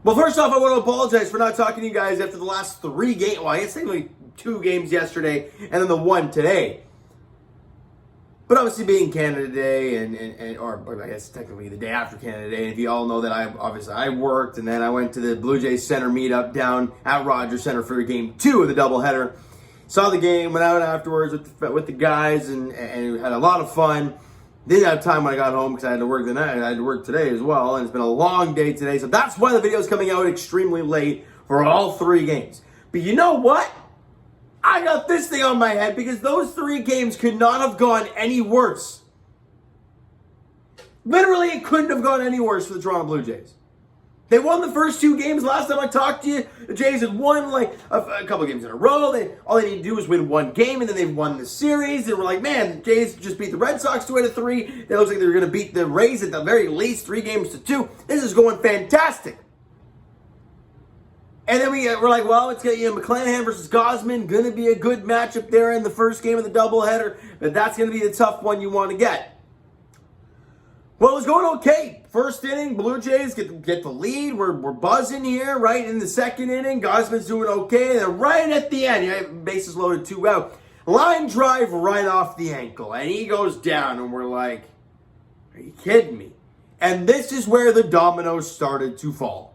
Well, first off, I want to apologize for not talking to you guys after the last 3 games. Well, I guess technically 2 games yesterday and then the 1 today. But obviously being Canada Day or I guess technically the day after Canada Day, and if you all know that I worked, and then I went to the Blue Jays Center meetup down at Rogers Center for game 2 of the doubleheader. Saw the game, went out afterwards with the guys, and had a lot of fun. Didn't have time when I got home because I had to work the night. I had to work today as well, and it's been a long day today. So that's why the video is coming out extremely late for all 3 games. But you know what? I got this thing on my head because those 3 games could not have gone any worse. Literally, it couldn't have gone any worse for the Toronto Blue Jays. They won the first 2 games. Last time I talked to you, the Jays had won like a couple games in a row. All they need to do is win 1 game, and then they've won the series. And we're like, man, the Jays just beat the Red Sox 2 out of 3. It looks like they're going to beat the Rays at the very least 3 games to 2. This is going fantastic. And then we're like, well, it's McClanahan versus Gausman, going to be a good matchup there in the first game of the doubleheader. But that's going to be the tough one you want to get. Well, it was going okay. First inning, Blue Jays get the lead. We're buzzing here, right? In the second inning, Gausman's doing okay. And then right at the end, bases loaded, 2 out. Line drive right off the ankle. And he goes down, and we're like, are you kidding me? And this is where the dominoes started to fall.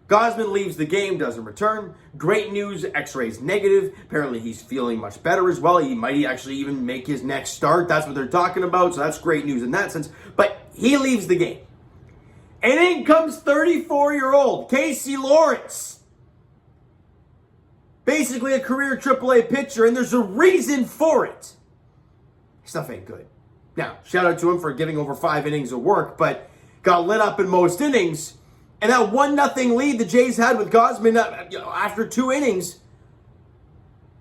Gausman leaves the game, doesn't return. Great news, x-rays negative. Apparently he's feeling much better as well. He might actually even make his next start. That's what they're talking about, so that's great news in that sense. But he leaves the game. And in comes 34-year-old Casey Lawrence. Basically a career AAA pitcher, and there's a reason for it. Stuff ain't good. Now, shout out to him for giving over 5 innings of work, but got lit up in most innings. And that 1-0 lead the Jays had with Gausman after 2 innings,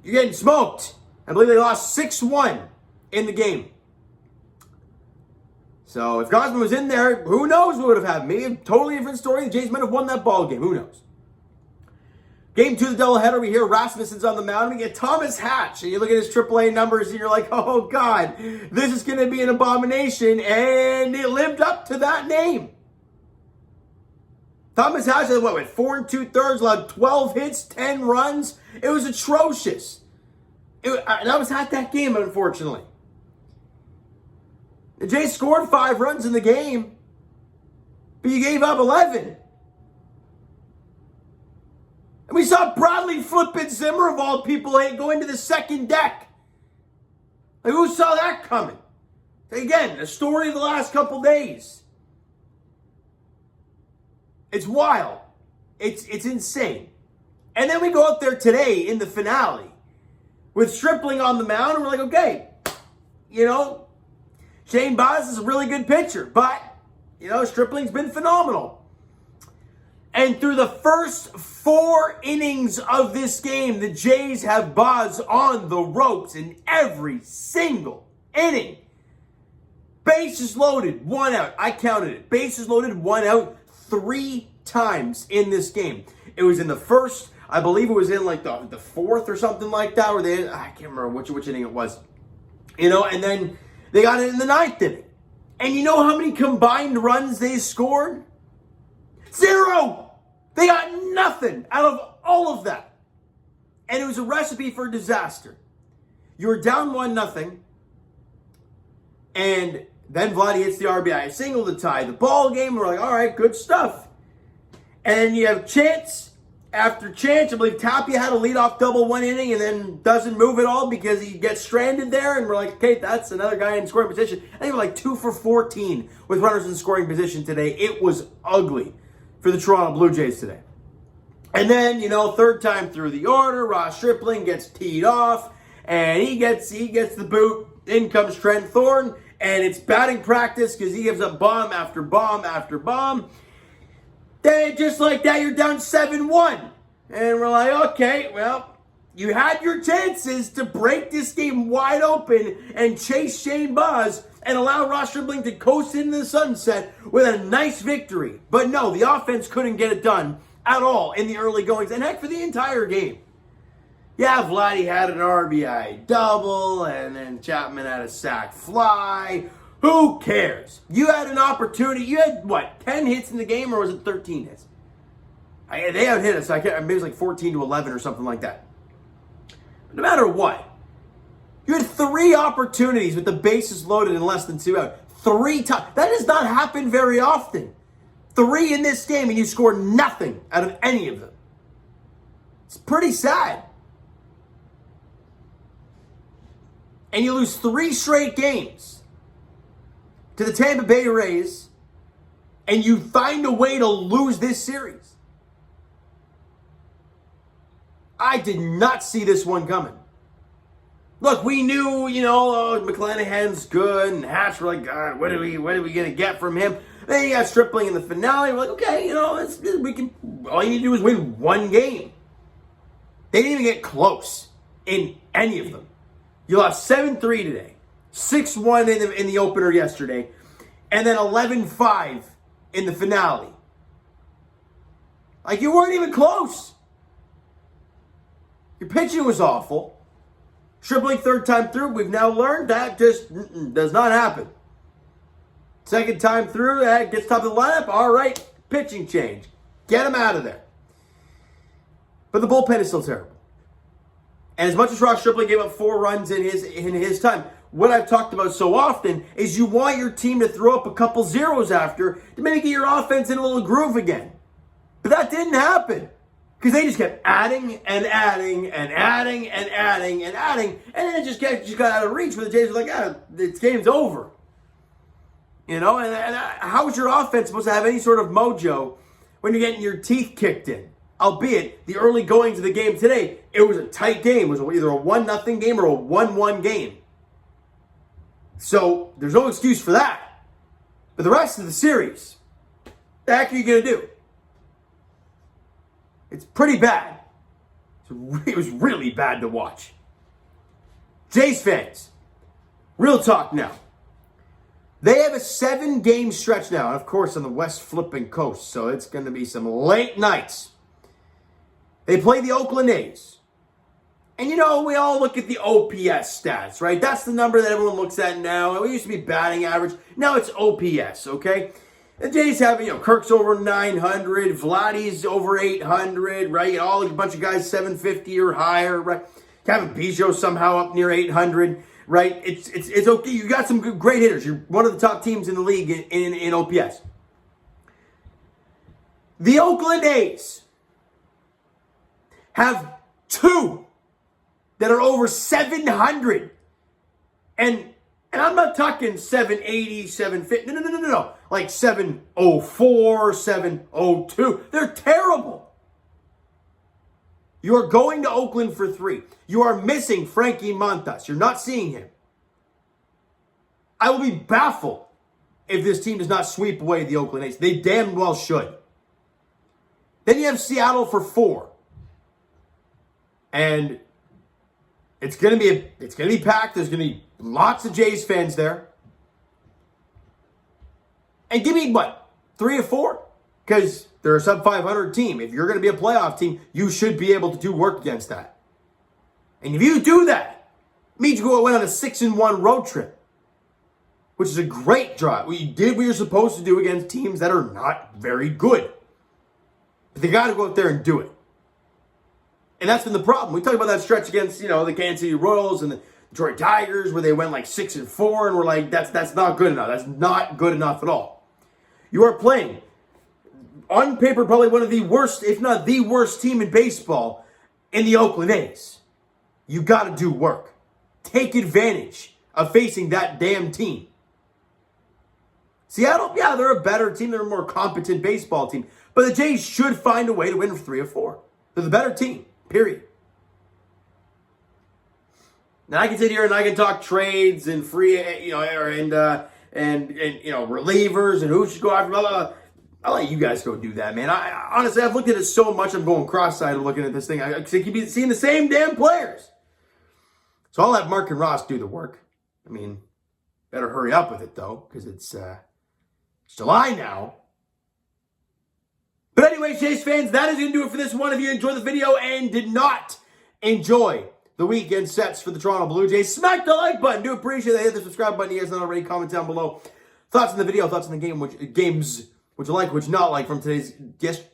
you're getting smoked. I believe they lost 6-1 in the game. So if Gausman was in there, who knows what would have happened? Maybe a totally different story. The Jays might have won that ball game. Who knows? Game 2 of the doubleheader, we hear Rasmussen's on the mound. We get Thomas Hatch, and you look at his AAA numbers, and you're like, oh, God, this is going to be an abomination. And it lived up to that name. Thomas Hatch went 4 2/3, allowed 12 hits, 10 runs. It was atrocious. And I was at that game, unfortunately. The Jays scored 5 runs in the game, but you gave up 11. And we saw Bradley flippin' Zimmer, of all people, go into the second deck. Like, who saw that coming? Again, the story of the last couple days. It's wild. It's insane. And then we go out there today in the finale with Stripling on the mound, and we're like, okay, Shane Baz is a really good pitcher, but, Stripling's been phenomenal. And through the first 4 innings of this game, the Jays have Baz on the ropes in every single inning. Bases loaded, 1 out. I counted it. Bases loaded, 1 out. 3 times in this game. It was in the first, I believe it was in like the 4th or something like that, where I can't remember which inning it was. And then they got it in the 9th inning. And you know how many combined runs they scored? 0! They got nothing out of all of that. And it was a recipe for disaster. You were down 1-0, and then Vladdy hits the RBI single to tie the ball game. We're like, all right, good stuff. And then you have chance after chance. I believe Tapia had a leadoff double 1 inning and then doesn't move at all because he gets stranded there. And we're like, okay, that's another guy in scoring position. I think we're like 2 for 14 with runners in scoring position today. It was ugly for the Toronto Blue Jays today. And then, 3rd time through the order, Ross Stripling gets teed off and he gets the boot. In comes Trent Thorne. And it's batting practice because he gives up bomb after bomb after bomb. Then just like that, you're down 7-1. And we're like, okay, well, you had your chances to break this game wide open and chase Shane Baz and allow Ross Stripling to coast into the sunset with a nice victory. But no, the offense couldn't get it done at all in the early goings. And heck, for the entire game. Yeah, Vladdy had an RBI double, and then Chapman had a sac fly. Who cares? You had an opportunity. You had, 10 hits in the game, or was it 13 hits? They haven't hit us. I can't. Maybe it's like 14-11 or something like that. But no matter what, you had 3 opportunities with the bases loaded in less than 2 out. 3 times. That does not happen very often. 3 in this game, and you score nothing out of any of them. It's pretty sad. And you lose 3 straight games to the Tampa Bay Rays, and you find a way to lose this series. I did not see this one coming. Look, we knew, McClanahan's good, and Hatch were like, God, what are we gonna get from him? Then you got Stripling in the finale. We're like, okay, we can. All you need to do is win 1 game. They didn't even get close in any of them. You lost 7-3 today, 6-1 in the opener yesterday, and then 11-5 in the finale. Like, you weren't even close. Your pitching was awful. Stripling 3rd time through, we've now learned that just does not happen. 2nd time through, that gets top of the lineup. All right, pitching change. Get him out of there. But the bullpen is still terrible. And as much as Ross Stripling gave up 4 runs in his time, what I've talked about so often is you want your team to throw up a couple zeros after to maybe get your offense in a little groove again. But that didn't happen. Because they just kept adding and adding and adding and adding and adding. And then it just got out of reach where the Jays were like, this game's over. And how is your offense supposed to have any sort of mojo when you're getting your teeth kicked in? Albeit, the early goings of the game today, it was a tight game. It was either a 1-0 game or a 1-1 game. So, there's no excuse for that. But the rest of the series, what the heck are you going to do? It's pretty bad. It was really bad to watch. Jays fans, real talk now. They have a 7-game stretch now, and of course on the West flipping coast, so it's going to be some late nights. They play the Oakland A's. And we all look at the OPS stats, right? That's the number that everyone looks at now. It used to be batting average. Now it's OPS, okay? The Jays have, Kirk's over 900, Vladdy's over 800, right? A bunch of guys 750 or higher, right? Kevin Biggio somehow up near 800, right? It's okay. You got some great hitters. You're one of the top teams in the league in OPS. The Oakland A's have 2 that are over 700. And I'm not talking 780, 750. No. Like 704, 702. They're terrible. You are going to Oakland for 3. You are missing Frankie Montas. You're not seeing him. I will be baffled if this team does not sweep away the Oakland A's. They damn well should. Then you have Seattle for 4. And it's gonna be packed. There's gonna be lots of Jays fans there. And give me 3 or 4? Because they're a sub-500 team. If you're gonna be a playoff team, you should be able to do work against that. And if you do that, it means you went on a 6-1 road trip, which is a great drive. You did what you're supposed to do against teams that are not very good. But they got to go out there and do it. And that's been the problem. We talked about that stretch against, the Kansas City Royals and the Detroit Tigers where they went like 6-4 and we're like, that's not good enough. That's not good enough at all. You are playing, on paper, probably one of the worst, if not the worst team in baseball in the Oakland A's. You got to do work. Take advantage of facing that damn team. Seattle, yeah, they're a better team. They're a more competent baseball team. But the Jays should find a way to win 3 or 4. They're the better team. Period. Now I can sit here and I can talk trades and free, and relievers and who should go after. Blah, blah, blah. I'll let you guys go do that, man. I honestly, I've looked at it so much. I'm going cross-eyed looking at this thing. I keep seeing the same damn players. So I'll let Mark and Ross do the work. I mean, better hurry up with it though, because it's July now. But anyway, Jays fans, that is going to do it for this one. If you enjoyed the video and did not enjoy the weekend sets for the Toronto Blue Jays, smack the like button. Do appreciate that. Hit the subscribe button. You guys not already. Comment down below. Thoughts on the video, thoughts on the game, games, which I like, which not like from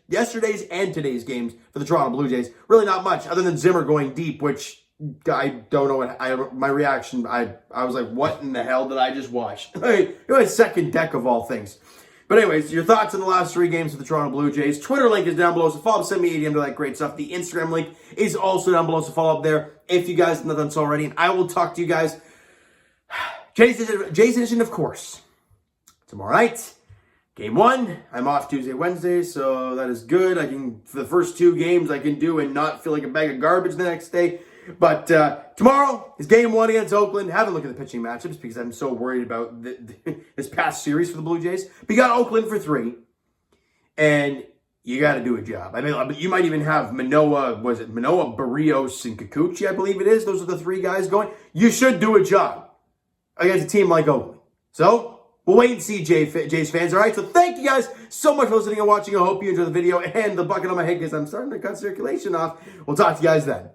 yesterday's and today's games for the Toronto Blue Jays. Really not much other than Zimmer going deep, which I don't know my reaction. I was like, what in the hell did I just watch? It was second deck of all things. But anyways, your thoughts on the last 3 games of the Toronto Blue Jays. Twitter link is down below, so follow up, send me ADM to that great stuff. The Instagram link is also down below, so follow up there if you guys have not done so already. And I will talk to you guys. Jays Edition, of course, tomorrow night. Game 1, I'm off Tuesday, Wednesday, so that is good. I can, for the first 2 games, I can do and not feel like a bag of garbage the next day. But tomorrow is Game 1 against Oakland. Have a look at the pitching matchups because I'm so worried about this past series for the Blue Jays. We got Oakland for 3, and you got to do a job. I mean, you might even have Manoah, Barrios, and Kikuchi, I believe it is. Those are the 3 guys going. You should do a job against a team like Oakland. So, we'll wait and see, Jays fans. All right, so thank you guys so much for listening and watching. I hope you enjoyed the video and the bucket on my head because I'm starting to cut circulation off. We'll talk to you guys then.